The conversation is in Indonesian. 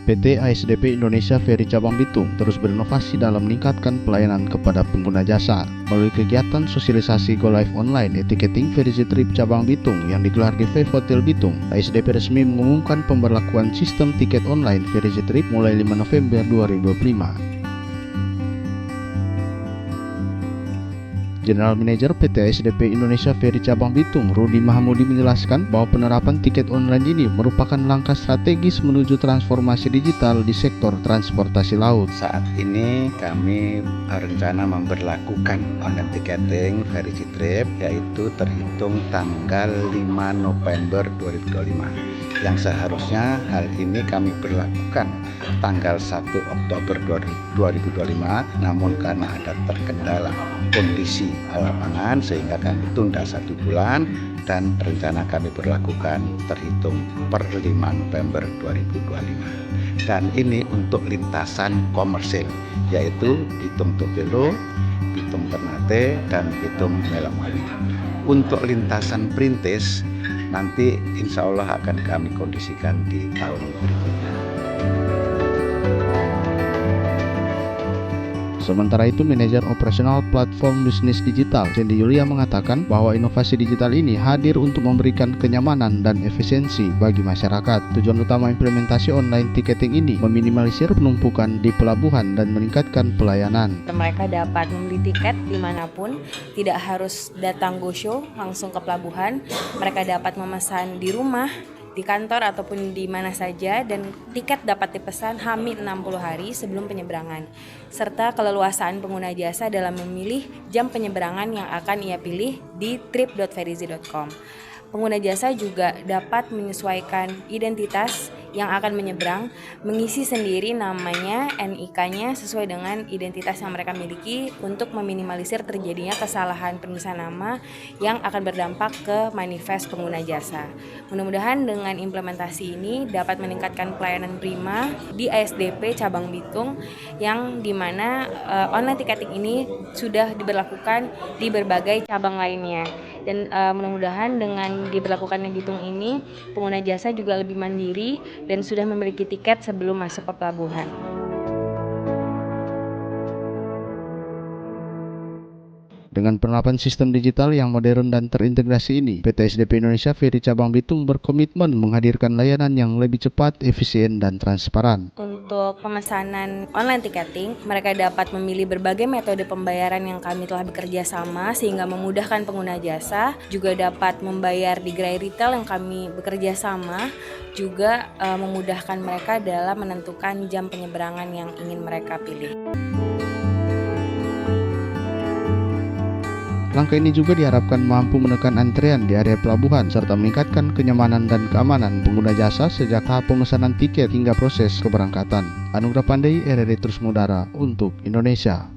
PT ASDP Indonesia Ferry Cabang Bitung terus berinovasi dalam meningkatkan pelayanan kepada pengguna jasa. Melalui kegiatan sosialisasi Go Live Online Etiketing Ferry Trip Cabang Bitung yang digelar di Five Hotel Bitung, ASDP resmi mengumumkan pemberlakuan sistem tiket online Ferry Trip mulai 5 November 2025. General Manager PT ASDP Indonesia Ferry Cabang Bitung, Rudi Mahamudi menjelaskan bahwa penerapan tiket online ini merupakan langkah strategis menuju transformasi digital di sektor transportasi laut. Saat ini kami rencana memberlakukan online ticketing Ferry Trip yaitu terhitung tanggal 5 November 2025. Yang seharusnya hal ini kami berlakukan tanggal 1 Oktober 2025, namun karena ada terkendala kondisi lapangan sehingga kami tunda 1 bulan dan rencana kami berlakukan terhitung per 5 November 2025. Dan ini untuk lintasan komersil yaitu Bitung Tobelo, Bitung Ternate, dan Bitung Melamali. Untuk lintasan perintis nanti insya Allah akan kami kondisikan di tahun berikutnya. Sementara itu, Manajer Operasional Platform Bisnis Digital, Cindy Yulia mengatakan bahwa inovasi digital ini hadir untuk memberikan kenyamanan dan efisiensi bagi masyarakat. Tujuan utama implementasi online ticketing ini meminimalisir penumpukan di pelabuhan dan meningkatkan pelayanan. Mereka dapat membeli tiket dimanapun, tidak harus datang go show langsung ke pelabuhan. Mereka dapat memesan di rumah, di kantor ataupun di mana saja, dan tiket dapat dipesan H-60 hari sebelum penyeberangan, serta keleluasaan pengguna jasa dalam memilih jam penyeberangan yang akan ia pilih di trip.ferryz.com. Pengguna jasa juga dapat menyesuaikan identitas yang akan menyeberang, mengisi sendiri namanya, NIK-nya sesuai dengan identitas yang mereka miliki untuk meminimalisir terjadinya kesalahan penulisan nama yang akan berdampak ke manifest pengguna jasa. Mudah-mudahan dengan implementasi ini dapat meningkatkan pelayanan prima di ASDP Cabang Bitung, yang dimana online ticketing ini sudah diberlakukan di berbagai cabang lainnya. Dan mudah-mudahan dengan diberlakukannya Bitung ini, pengguna jasa juga lebih mandiri dan sudah memiliki tiket sebelum masuk ke pelabuhan. Dengan penerapan sistem digital yang modern dan terintegrasi ini, PT ASDP Indonesia Ferry Cabang Bitung berkomitmen menghadirkan layanan yang lebih cepat, efisien, dan transparan. Untuk pemesanan online ticketing, mereka dapat memilih berbagai metode pembayaran yang kami telah bekerja sama sehingga memudahkan pengguna jasa, juga dapat membayar di gerai retail yang kami bekerja sama, juga memudahkan mereka dalam menentukan jam penyeberangan yang ingin mereka pilih. Langkah ini juga diharapkan mampu menekan antrean di area pelabuhan serta meningkatkan kenyamanan dan keamanan pengguna jasa sejak tahap pemesanan tiket hingga proses keberangkatan. Anugrah Pandey, RRI Terus Mudara untuk Indonesia.